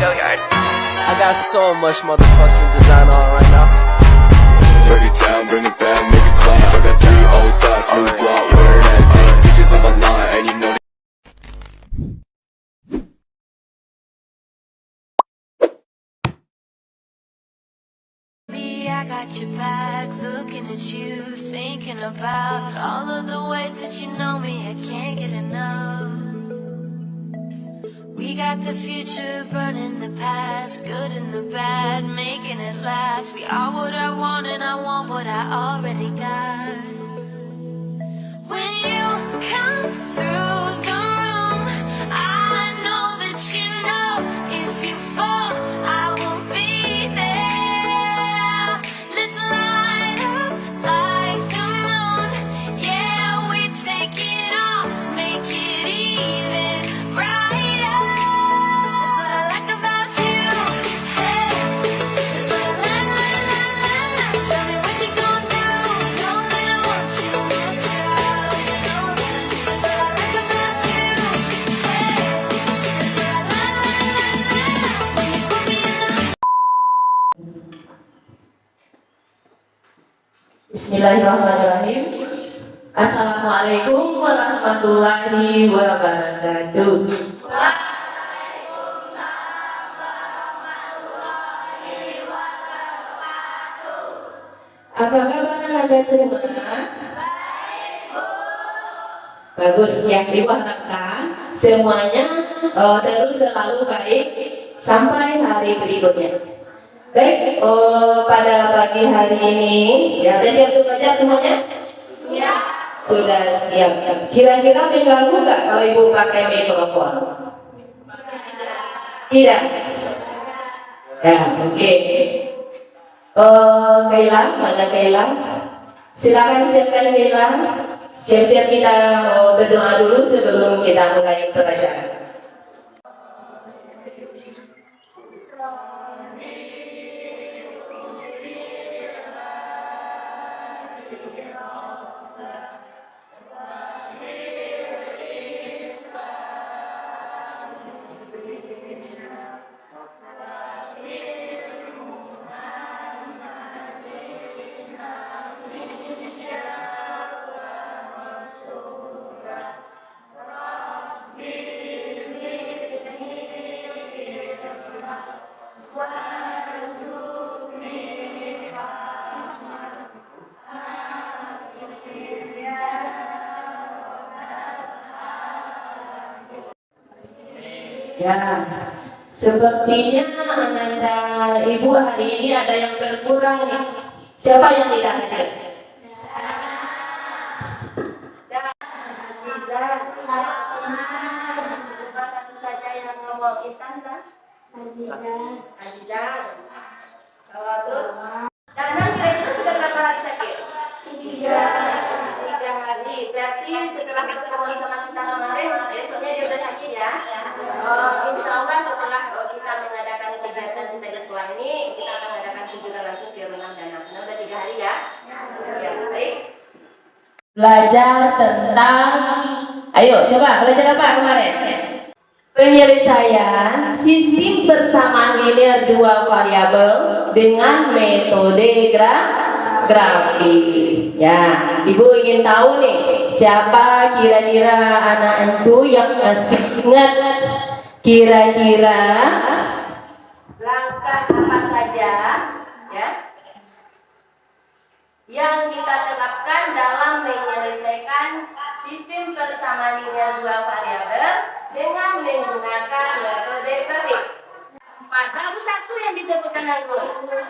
I got so much motherfucking design on right now. Break it down, bring it back, make it clap. I got 3 old thoughts, new block, where that day. Bitches on my line, and you know I got your back, looking at you, thinking about all of the ways that you know me, I can't get enough. We got the future, burning the past, good and the bad, making it last. We are what I want and I want what I already got. When you come through the room, I know that you know if you fall, I won't be there. Let's light up like the moon. Yeah, we take it off, make it even brighter. That's what I like about you. Hey, that's what I like. Tell me what you gonna do. Know that I want you, want you. You know that. That's what I like about you. Hey, that's what I like. When you put me in the Bismillahirrahmanirrahim. Assalamualaikum warahmatullahi wabarakatuh. Apa kabar Anda semua? Bagus ya, Ibu harapkan semuanya terus selalu baik sampai hari berikutnya. Baik, pada pagi hari ini, ya udah siap untuk belajar semuanya? Siap. Sudah siap. Kira-kira mengganggu nggak kalau Ibu pakai mikrofon? Tidak. Ya, oke. Kaila, mana Kaila? Silakan siapkan Kaila. Siap-siap kita berdoa dulu sebelum kita mulai pelajaran. Ya, sepertinya Ananda Ibu hari ini ada yang berkurang nih. Siapa yang tidak hadir? Aziza, cuma satu saja yang ngomong. Intan, Aziza. Kalau terus, karena kira-kira sudah berapa hari sakit? 3 hari. Berarti setelah pertemuan sama kita kemarin, besoknya dia udah sakit ya? Insya Allah setelah kita mengadakan kegiatan kita di sekolah ini, kita akan mengadakan kunjungan langsung ke rumah Dana. Karena udah 3 hari ya? Ya, baik. Belajar tentang, ayo coba belajar apa kemarin? Penyelesaian sistem persamaan linear 2 variabel dengan metode grafik. Ya, Ibu ingin tahu nih, siapa kira-kira anak itu yang masih ingat kira-kira langkah apa saja ya yang kita terapkan dalam menyelesaikan sistem persamaan linear 2 variabel dengan menggunakan metode grafik. Baru satu yang disebutkan aku.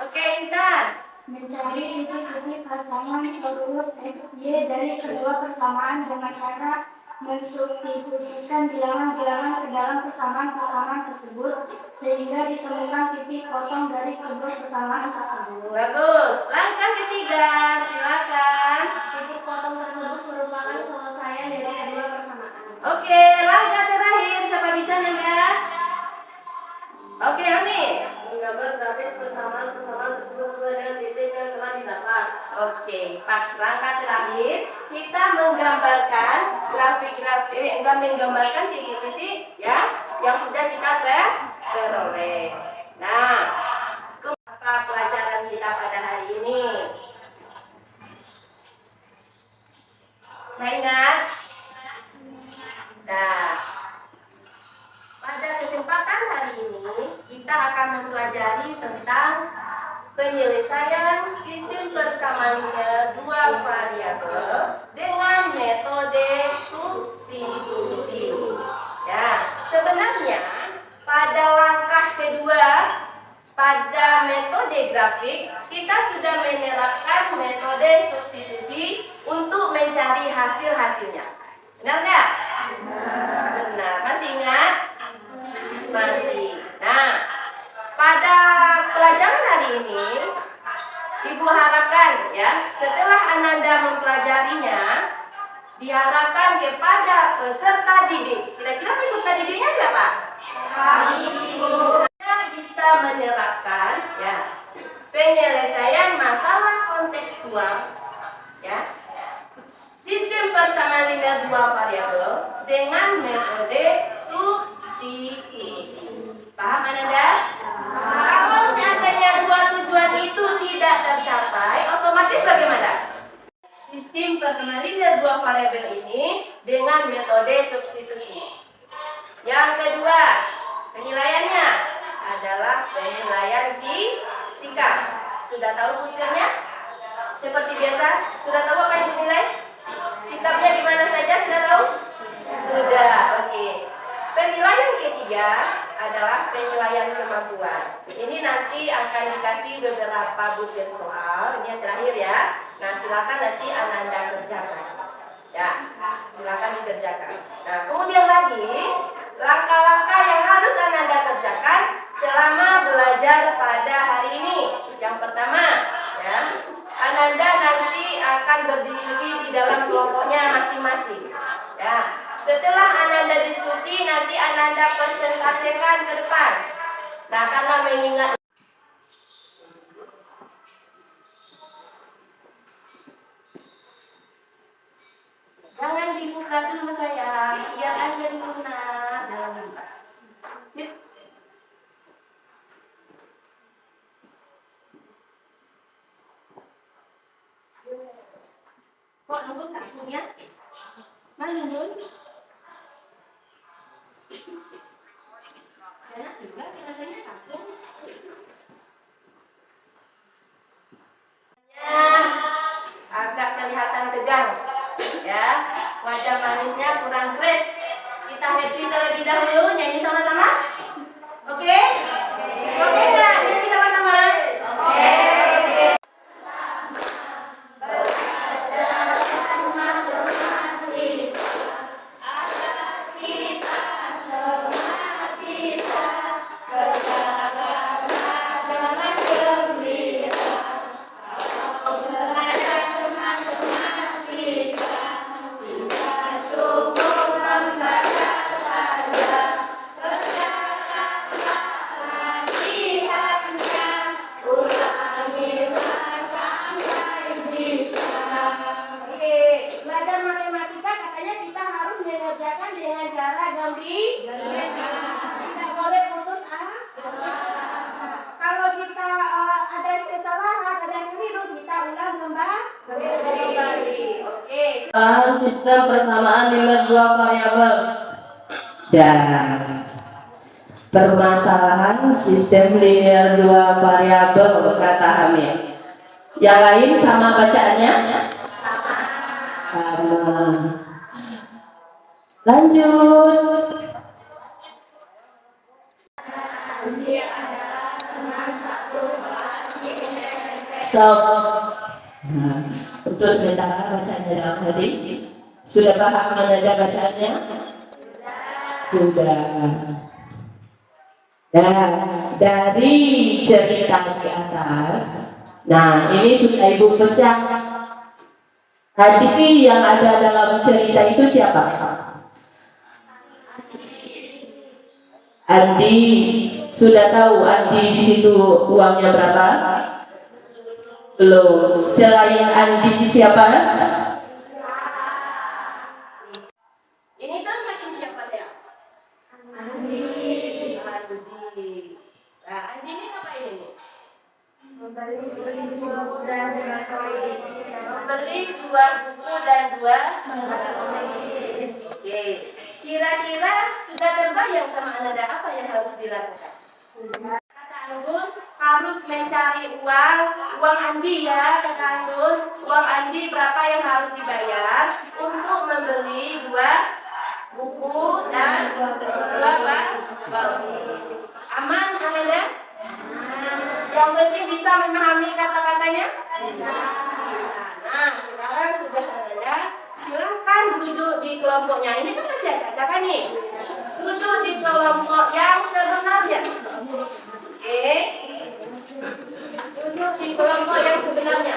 Oke, Intan. Mencari titik-titik pasangan berurut X, Y dari kedua persamaan dengan cara mensubstitusikan bilangan-bilangan ke dalam persamaan-persamaan tersebut sehingga ditemukan titik potong dari kedua persamaan tersebut. Bagus. Langkah ketiga, silakan. Titik potong tersebut merupakan selesaian dari kedua persamaan. Oke, langkah terakhir, siapa bisa Nanda? Oke, Rani. Menggambar grafik persamaan-persamaan tersebut sesuai dengan titik yang telah didapat. Oke, pas langkah terakhir kita menggambarkan menggambarkan titik-titik ya yang sudah kita peroleh. mempelajari tentang penyelesaian sistem persamaan linear dua variabel dengan metode substitusi. Ya, sebenarnya pada langkah kedua pada metode grafik kita sudah menerapkan metode substitusi untuk mencari hasil-hasilnya. Benar nggak? Benar. Masih ingat? Masih. Nah, pada pelajaran hari ini, Ibu harapkan ya, setelah Ananda mempelajarinya, diharapkan kepada peserta didik. Kira-kira peserta didiknya siapa? Bisa menerapkan ya penyelesaian masalah kontekstual ya sistem persamaan linear dua variabel dengan metode substitusi. Paham Ananda? Kalau seandainya dua tujuan itu tidak tercapai, otomatis bagaimana? Sistem persamaan linear dua variabel ini dengan metode substitusi. Yang kedua, penilaiannya adalah penilaian sikap. Sudah tahu butirnya? Seperti biasa, sudah tahu apa yang dinilai? Sikapnya di mana saja sudah tahu? Sudah, oke. Penilaian ketiga adalah penilaian kemampuan. Ini nanti akan dikasih beberapa butir soal. Ini yang terakhir ya. Nah, silakan nanti Ananda kerjakan. Ya, silakan dikerjakan. Nah, kemudian lagi langkah-langkah yang harus Ananda kerjakan selama belajar pada hari ini. Yang pertama, ya, Ananda nanti akan berdiskusi di dalam kelompoknya masing-masing. Ya, setelah Ananda diskusi, nanti Ananda presentasikan ke depan. Nah, karena mengingat jangan dibuka dulu sayang, biar aja lunak dalam buka. Kok Nunun tak punya? Mana Nunun? Enak juga kelihatannya takut. Agak kelihatan tegang, ya. Wajah manisnya kurang fresh. Kita happy terlebih dahulu, nyanyi sama-sama. Oke? Oke nggak? Nyanyi sama-sama. Oke. Sistem persamaan linear dua variabel dan permasalahan sistem linear dua variabel kata Hamid. Yang lain sama bacaannya? Sama. Lanjut. Stop. Nah, untuk sementara bacaannya dalam tadi sudah paham Ananda bacaannya? Sudah. Nah, dari cerita di atas, nah ini sudah Ibu pecah. Tadi yang ada dalam cerita itu siapa? Andi. Sudah tahu Andi di situ uangnya berapa? Belum. Selain Andi siapa? Ini transaksi siapa saya? Andi. Nah, Andi ini ngapain ini? Membeli dua buku dan dua koin. Oke. Kira-kira sudah terbayang sama Ananda apa yang harus dilakukan? Kata Anggun harus mencari uang Andi ya, Kakak Anggun. Uang Andi berapa yang harus dibayar untuk membeli 2 buku dan 2 baku. Aman, Anda? Yang penting bisa memahami kata-katanya? Bisa. Nah, sekarang tugas Anda, silahkan duduk di kelompoknya. Ini kan masih acak-acakan nih. Duduk di kelompok yang sebenarnya. Oke. Duduk di kelompok yang sebenarnya.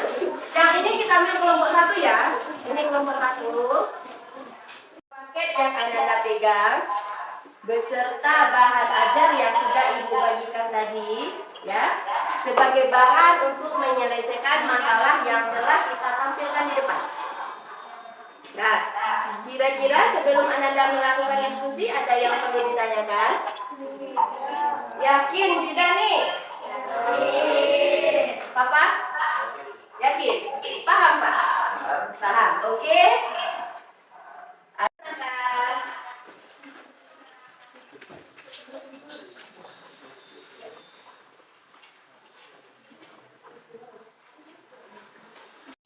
Yang ini kita ambil kelompok 1 ya. Ini kelompok 1. Paket yang Anda pegang beserta bahan ajar yang sudah Ibu bagikan tadi, ya, sebagai bahan untuk menyelesaikan masalah yang telah kita tampilkan di depan. Nah, kira-kira sebelum Anda melakukan diskusi ada yang perlu ditanyakan? Yakin tidak nih? Papa? Yakin? Paham, Pak? Paham. Oke?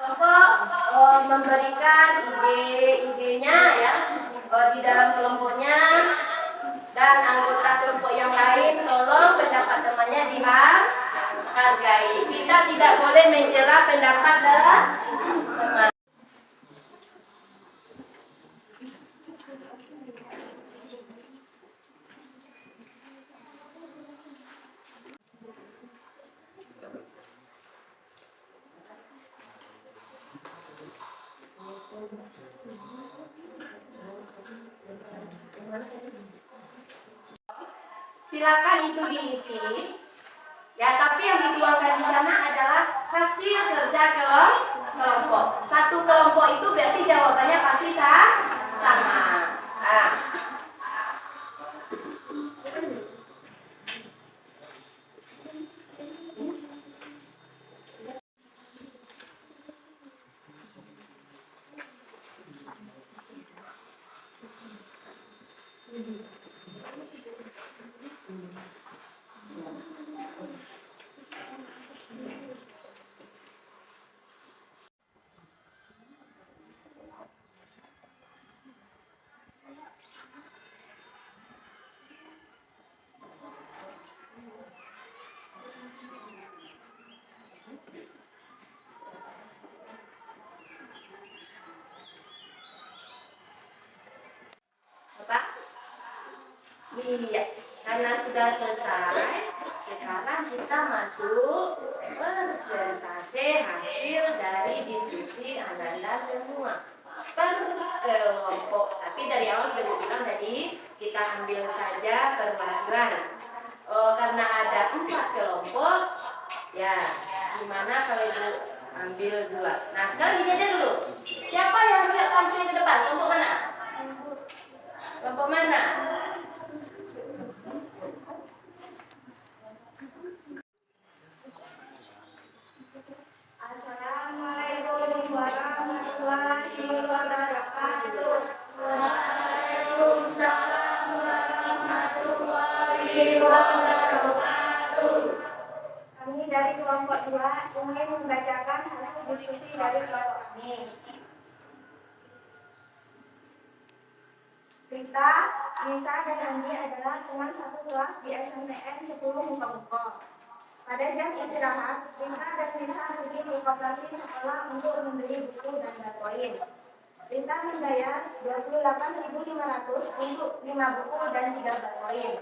Kelompok memberikan ide-idenya ya di dalam kelompoknya, dan anggota kelompok yang lain tolong pendapat temannya dihargai. Kita tidak boleh mencela pendapat teman. Silakan itu diisi. Ya, tapi yang dituangkan di sana adalah hasil kerja kelompok. Satu kelompok itu berarti jawabannya pasti sama. Nah. Iya, karena sudah selesai, sekarang kita masuk presentase hasil dari diskusi Anda semua per kelompok. Tapi dari awal sudah dibilang tadi, kita ambil saja perwakilan. Karena ada 4 kelompok, ya gimana kalau Ibu ambil 2. Nah, sekarang gini aja dulu. Siapa yang siap tampil ke depan? Kelompok mana? Kelompok mana? Assalamualaikum warahmatullahi wabarakatuh. Waalaikumsalam warahmatullahi wabarakatuh. Kami dari kelompok 2 ingin membacakan hasil diskusi dari kelompok kami. Rita, Lisa, dan Andi adalah teman satu kelas di SMPN 10 Muka-Muka. Pada jam istirahat, Rita dan Lisa pergi ke koperasi sekolah untuk membeli buku dan poin. Rita membayar 28.500 untuk 5 buku dan 3 poin.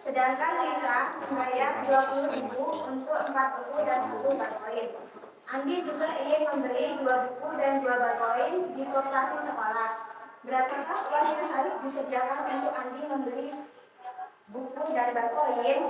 Sedangkan Lisa membayar 20.000 untuk 4 buku dan 1 poin. Andi juga ingin membeli 2 buku dan 2 poin di koperasi sekolah. Berapakah uang yang harus disediakan untuk Andi membeli buku dan poin?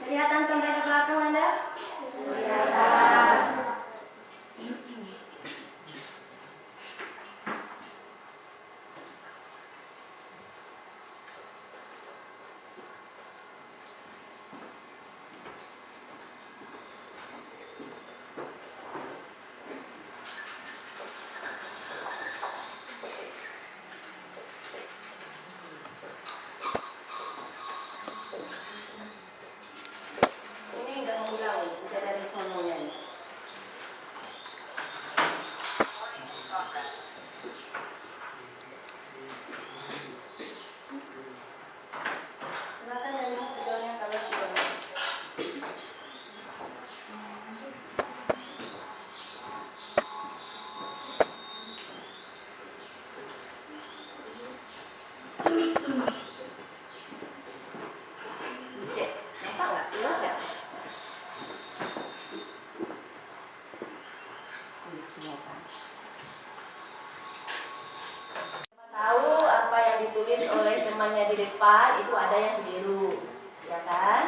Kelihatan sampai ke belakang Anda? apa yang ditulis oleh temannya di depan itu ada yang keliru, ya kan?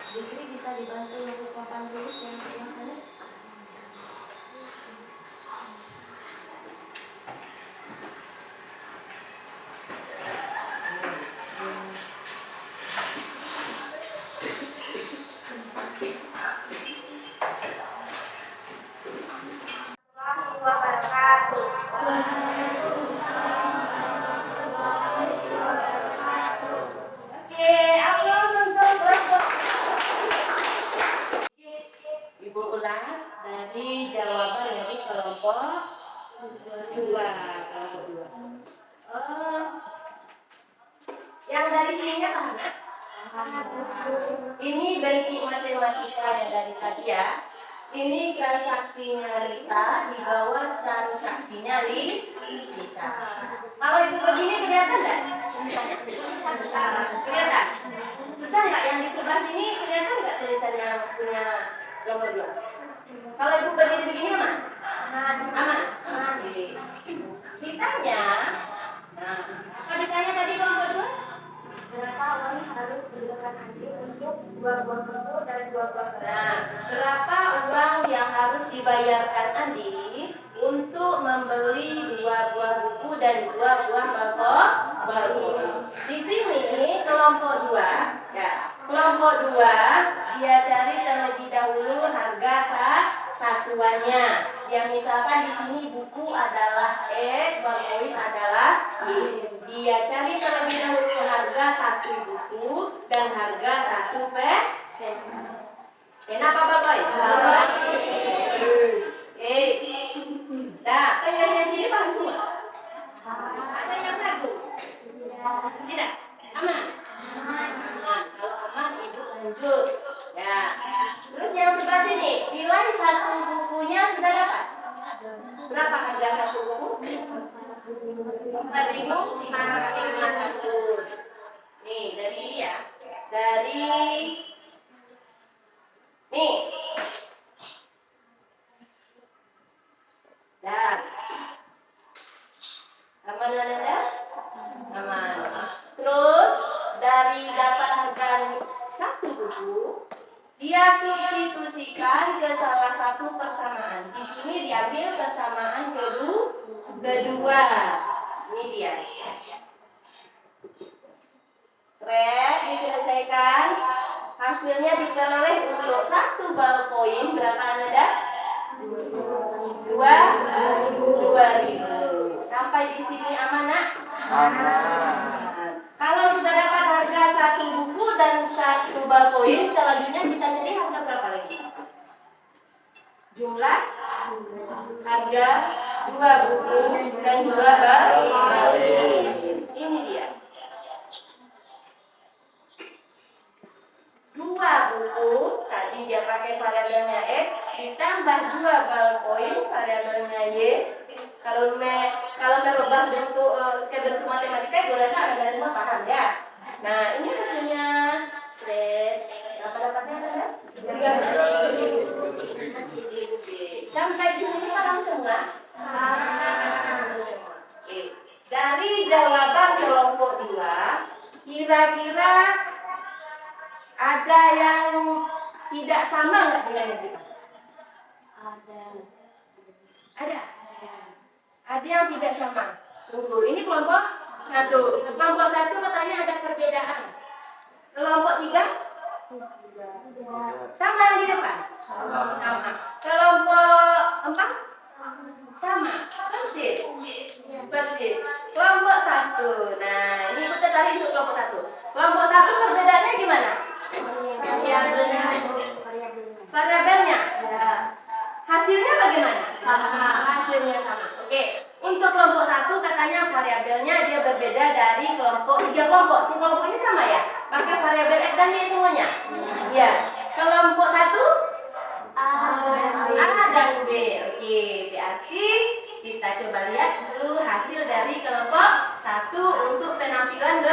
Jadi bisa dibantu untuk papan tulis yang sebelah sana. Ibu ulas dari jawaban dari kelompok 2. Yang dari sininya mana? Ini bentuk matematika yang dari tadi ya. Ini transaksinya Rita di bawah transaksinya Lisa. Kalau ibu begini kelihatan nggak? Kelihatan? Susah nggak? Yang di sebelah sini kelihatan nggak tulisannya punya nomor 2? Kalau ibu berdiri begini aman? Aman? Ditanya, apa ditanya tadi nomor 2? Berapa uang harus diberikan Andi untuk 2 buah buku dan 2 buah kertas? Nah, berapa uang yang harus dibayarkan Andi untuk membeli 2 buah buku dan 2 buah baku? Di sini kelompok 2, ya. Kelompok 2 dia cari terlebih dahulu harga satuannya. Yang misalkan di sini buku adalah E, ballpoint adalah Y. Dia cari terlebih dahulu harga 1 buku dan harga 1 pen. Apa ballpoint? Nah, penyelesaian sini paham semua? Ada yang ragu? Tidak? Aman? Aman. Kalau aman, ibu lanjut. Ya. Terus yang sebelah sini, nilai 1 bukunya sudah dapat? Berapa harga 1 buku? 4.500. Nih, dari sini ya. Dari nih. Dah. Aman Anda? Aman. Terus dari dapat harga 1 buku, dia substitusikan ke salah satu persamaan. Di sini diambil persamaan kedua. Ini dia. Thread diselesaikan. Hasilnya diperoleh untuk 1 ballpoint berapa Anda? 2.000. Sampai di sini aman nak? Aman. Kalau sudah dapat harga 1 buku dan 1 ballpoint, selanjutnya kita cari harga berapa lagi? Jumlah harga 2 buku dan 2 ballpoint. Ini dia. Nah, ini hasilnya. Berapa dapatnya Anda? 13. Sampai di sini paham semua? Oke. Dari jawaban kelompok 2, kira-kira ada yang tidak sama nggak dengan yang kita? Ada. Ada yang tidak sama. Tunggu, ini kelompok 1. Kelompok 1 katanya ada perbedaan. Kelompok 3? Sama yang di depan? Sama. Kelompok 4? Sama. Persis. Kelompok 1. Nah, ini Ibu tertarik untuk kelompok 1. Kelompok 1 perbedaannya gimana? Variabelnya? Hasilnya bagaimana? Hasilnya sama. Oke. Untuk kelompok 1 katanya variabelnya dia berbeda dari kelompok 3 kelompok. Kelompok ini sama ya? Pakai variabel X dan Y semuanya? Iya. Kelompok 1? A dan B. Oke, berarti kita coba lihat dulu hasil dari kelompok 1 untuk penampilan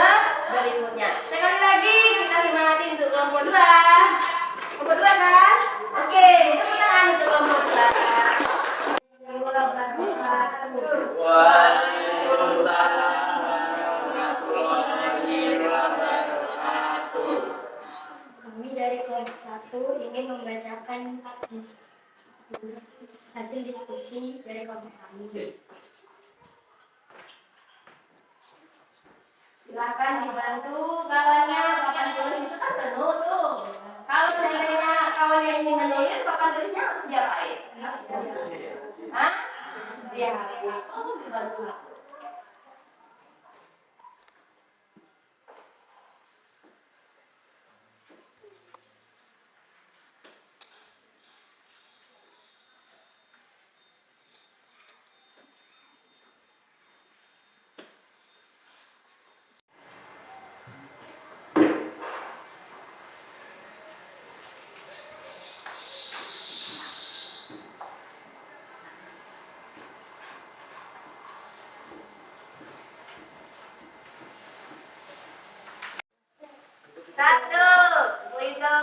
berikutnya. Sekali lagi kita semangati untuk kelompok 2. Kelompok 2 kan? Oke, tepuk tangan untuk kelompok 2. Kami dari kelompok 1 ingin membacakan hasil diskusi dari kelompok kami. Silahkan dibantu kawannya, papan tulis itu kan penuh tuh. Kalau seandainya kawannya ini menulis, papan tulisnya harus diapain? Hah? Dihapus. Oh, dibantu. Satu, itu.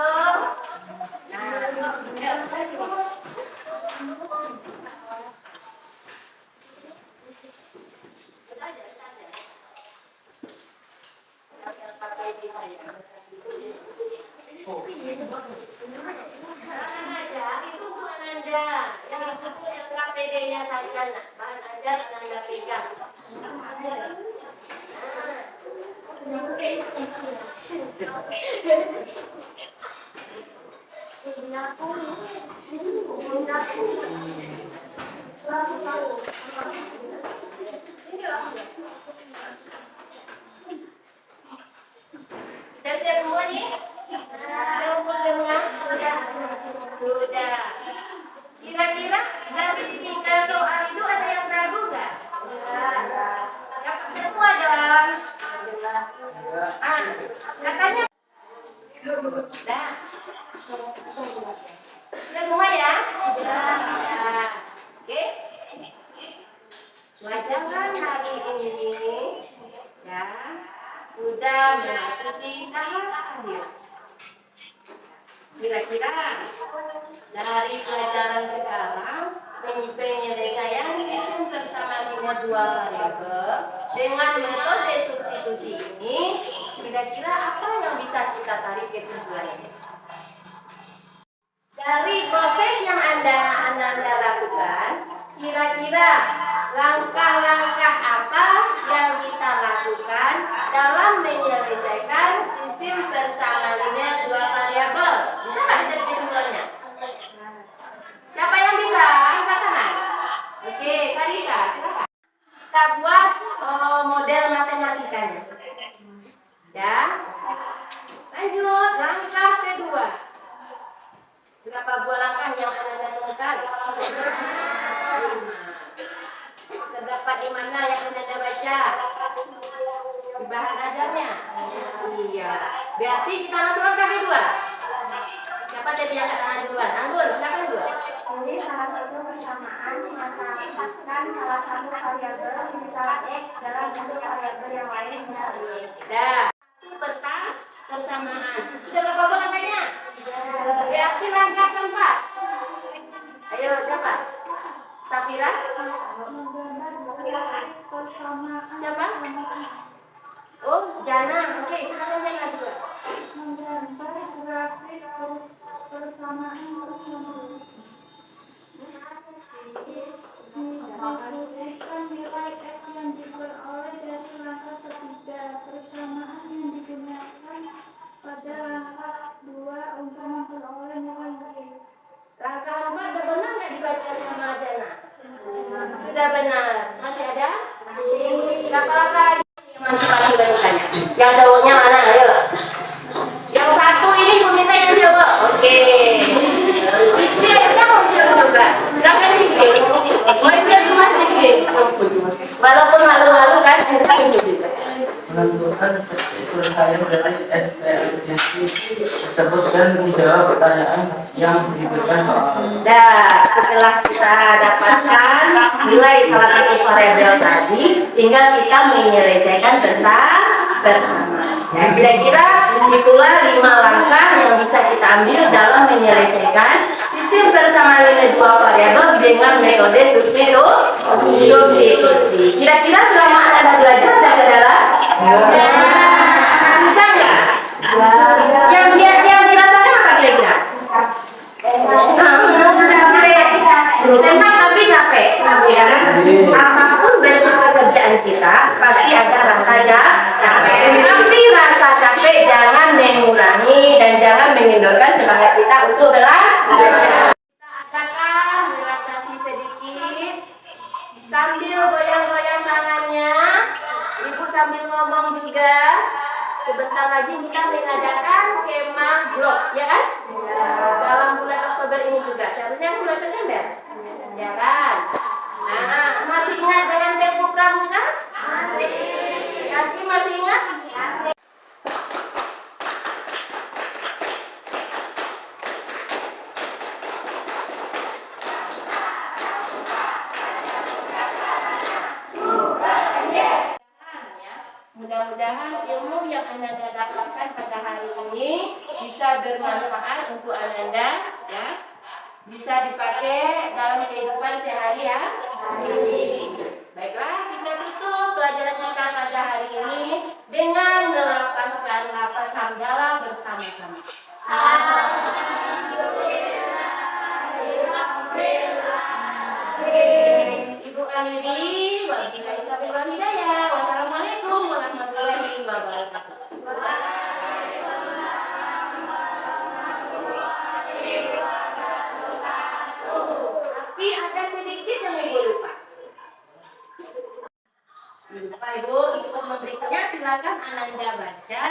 Itu bukan Anda. Yang itu yang KPD-nya saja, bahan ajar Anda pegang. Sudah siap semua nih? Sudah kumpul semua? Sudah. Kira-kira dari 3 soal itu ada yang ragu nggak? Dapat semua dong. Katanya. Nah. Sudah semua ya? Sudah. Oke. Pelajaran hari ini ya sudah memasuki tahap akhir. Kira-kira dari pelajaran sekarang penyelesaian sistem persamaannya 2 variabel dengan metode substitusi ini, kira-kira apa yang bisa kita tarik kesimpulannya? Dari proses yang Anda lakukan, kira-kira langkah-langkah apa yang kita lakukan dalam menyelesaikan sistem persamaan linear 2 variabel? Bisa nggak ditarik kesimpulannya? Siapa yang bisa? Angkat tangan. Oke, Karisa, silakan. Kita buat model matematikanya. Ya. Lanjut, langkah kedua. Berapa buah langkah yang Anda temukan? 5. Terdapat di mana yang Anda baca? Di bahan ajarnya? Iya. Berarti kita langsung langkah kedua. Siapa tadi yang kata duluan? Anggun, silakan dulu. Jadi salah satu persamaan menyatakan salah satu variabel misal X dalam bentuk variabel yang lain misal Y. Dah. Persamaan. Sudah berapa bulan angkanya? Berarti rangka keempat. Ayo siapa? Safira? Siapa? Oh, Jana. Oke, silakan Jana juga. Menggambar grafik persamaan menghasilkan nilai F yang diperoleh dari langkah ketiga. Persamaan yang digunakan pada langkah 2 untuk memperoleh nilai Y. Langkah 4 udah benar nggak dibaca sama Jana? Sudah benar. Masih ada? Masih. Berapa langkah lagi? Emansipasi wanitanya. Yang cowoknya mana? Ayo. Yang satu ini ibu minta yang coba. Oke. Sipri akhirnya mau coba. Silakan Sipri. Mau coba Sipri. Walaupun malu-malu kan, kita juga. Menentukan selesai dari SPLJC tersebut dan menjawab pertanyaan yang diberikan soal. Nah, setelah kita dapatkan nilai salah satu variabel tadi, tinggal kita menyelesaikan bersama. Ya, kira-kira itulah 5 langkah yang bisa kita ambil dalam menyelesaikan sistem persamaan nilai 2 variabel dengan metode substitusi. Kira-kira selama Anda belajar ada kendala? Susah nggak? Yang dirasakan apa kira-kira? Capek. Senang tapi capek, ya kan? Apapun bentuk pekerjaan kita pasti ada rasa capek. Tapi rasa capek jangan mengurangi dan jangan mengendorkan semangat kita untuk belajar. Kita adakan relaksasi sedikit sambil goyang-goyang tangannya. Ibu sambil ngomong juga. Sebentar lagi kita mengadakan kemah blok, ya kan? Dalam bulan Oktober ini juga. Seharusnya bulan September, ya kan? Nah, masih ingat dengan tempo pramuka? Masih. Yakin masih ingat? Mudah-mudahan ilmu yang Anda dapatkan pada hari ini bisa bermanfaat untuk Anda, ya. Bisa dipakai dalam kehidupan sehari-hari. Baiklah, kita tutup pelajaran kita pada hari ini dengan melafazkan lafaz hamdalah bersama-sama. Ibu akhiri, wabillahi taufiq wal hidayah. Wassalamualaikum warahmatullahi wabarakatuh. Tapi ada sedikit yang Ibu lupa. Ibu, untuk berikutnya silakan Ananda baca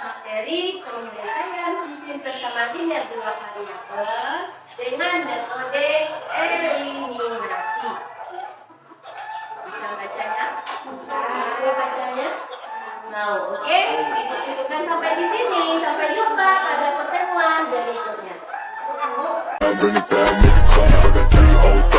materi penyelesaian sistem persamaan linear 2 variabel dengan metode eliminasi. Bisa bacanya? Mau bacanya? Mau, oke? Ibu cukupkan sampai di sini. Sampai jumpa pada pertemuan berikutnya. Bring it back, make it clap. I got 3 old